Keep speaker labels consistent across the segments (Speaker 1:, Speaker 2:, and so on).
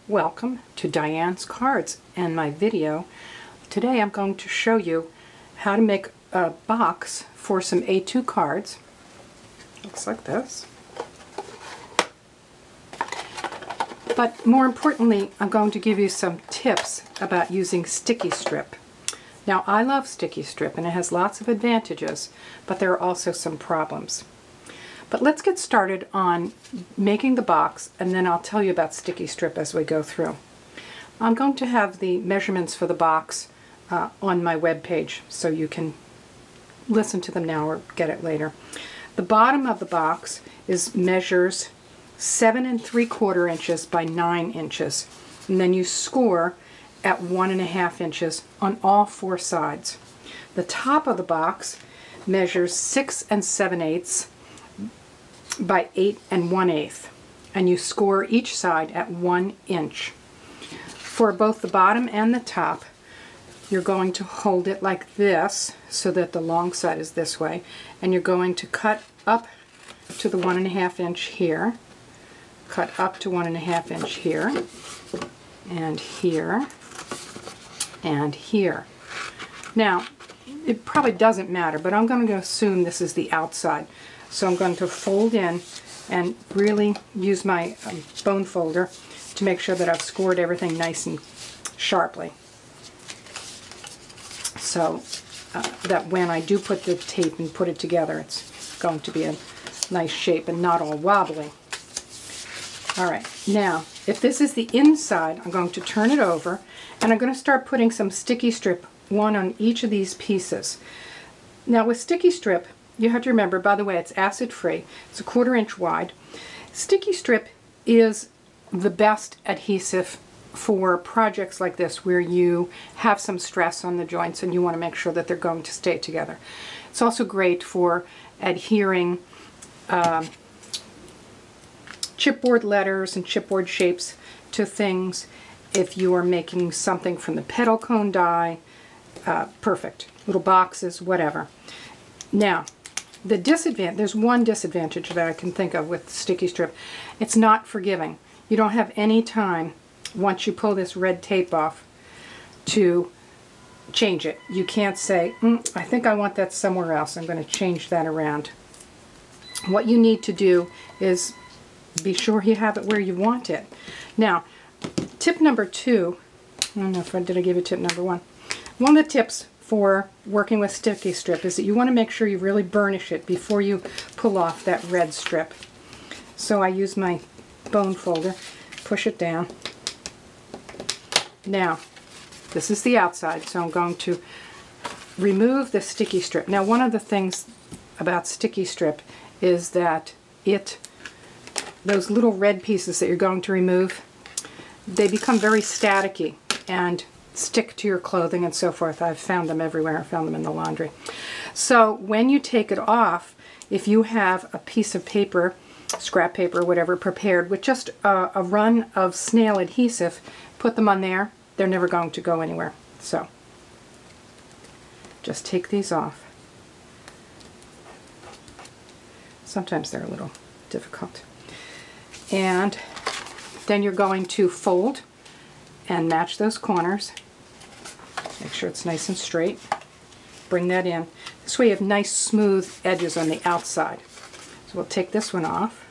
Speaker 1: Welcome to Diane's Cards and my video. Today I'm going to show you how to make a box for some A2 cards. Looks like this. But more importantly, I'm going to give you some tips about using sticky strip. Now, I love sticky strip and it has lots of advantages, but there are also some problems. But let's get started on making the box, and then I'll tell you about sticky strip as we go through. I'm going to have the measurements for the box on my web page, so you can listen to them now or get it later. The bottom of the box measures 7 3/4 inches by 9 inches, and then you score at 1.5 inches on all 4 sides. The top of the box measures 6 7/8 by 8 1/8, and you score each side at 1 inch. For both the bottom and the top, you're going to hold it like this so that the long side is this way, and you're going to cut up to the 1.5 inch here, cut up to 1.5 inch here, and here, and here. Now, it probably doesn't matter, but I'm going to assume this is the outside. So I'm going to fold in and really use my bone folder to make sure that I've scored everything nice and sharply. So that when I do put the tape and put it together, it's going to be a nice shape and not all wobbly. Alright, now if this is the inside, I'm going to turn it over and I'm going to start putting some sticky strip, one on each of these pieces. Now with sticky strip, you have to remember, by the way, it's acid-free. It's 1/4 inch wide. Sticky strip is the best adhesive for projects like this where you have some stress on the joints and you want to make sure that they're going to stay together. It's also great for adhering chipboard letters and chipboard shapes to things. If you are making something from the petal cone die, perfect. Little boxes, whatever. Now, there's one disadvantage that I can think of with sticky strip. It's not forgiving. You don't have any time, once you pull this red tape off, to change it. You can't say, I think I want that somewhere else. I'm going to change that around. What you need to do is be sure you have it where you want it. Now, tip number 2, I don't know if did I give you tip number 1? One of the tips for working with sticky strip is that you want to make sure you really burnish it before you pull off that red strip. So I use my bone folder, push it down. Now, this is the outside, so I'm going to remove the sticky strip. Now, one of the things about sticky strip is that those little red pieces that you're going to remove, they become very staticky and stick to your clothing and so forth. I've found them everywhere. I found them in the laundry. So when you take it off, if you have a piece of paper, scrap paper, whatever, prepared with just a run of snail adhesive, put them on there. They're never going to go anywhere. So just take these off. Sometimes they're a little difficult. And then you're going to fold and match those corners. Make sure it's nice and straight. Bring that in. This way you have nice smooth edges on the outside. So we'll take this one off.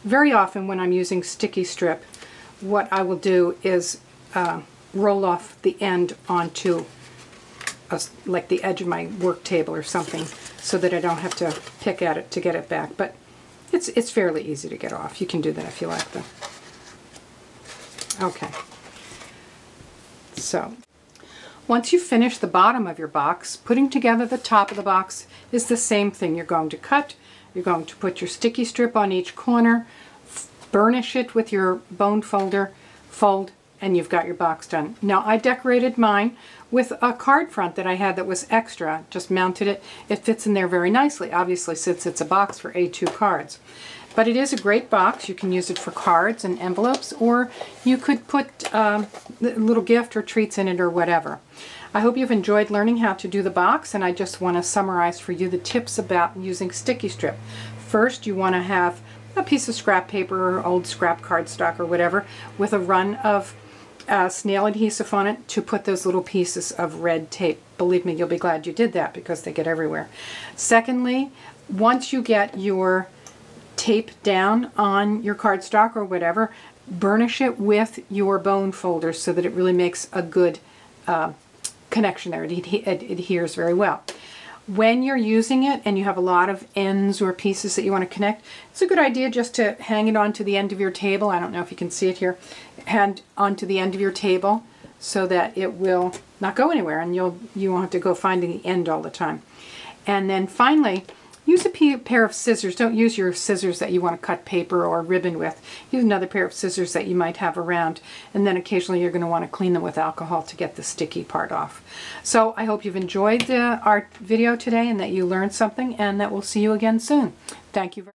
Speaker 1: Very often when I'm using sticky strip, what I will do is roll off the end onto like the edge of my work table or something, so that I don't have to pick at it to get it back. But it's fairly easy to get off. You can do that if you like them. Okay. So once you finish the bottom of your box, putting together the top of the box is the same thing. You're going to cut, you're going to put your sticky strip on each corner, burnish it with your bone folder, fold, and you've got your box done. Now, I decorated mine with a card front that I had that was extra. Just mounted it. It fits in there very nicely, obviously, since it's a box for A2 cards. But it is a great box. You can use it for cards and envelopes, or you could put a little gift or treats in it or whatever. I hope you've enjoyed learning how to do the box, and I just want to summarize for you the tips about using sticky strip. First, you want to have a piece of scrap paper or old scrap cardstock or whatever with a run of snail adhesive on it to put those little pieces of red tape. Believe me, you'll be glad you did that because they get everywhere. Secondly, once you get your tape down on your cardstock or whatever, burnish it with your bone folders so that it really makes a good connection there. It adheres very well. When you're using it and you have a lot of ends or pieces that you want to connect, it's a good idea just to hang it onto the end of your table. I don't know if you can see it here. Hand onto the end of your table so that it will not go anywhere and you won't have to go finding the end all the time. And then finally, use a pair of scissors. Don't use your scissors that you want to cut paper or ribbon with. Use another pair of scissors that you might have around, and then occasionally you're going to want to clean them with alcohol to get the sticky part off. So I hope you've enjoyed our video today and that you learned something, and that we'll see you again soon. Thank you very much.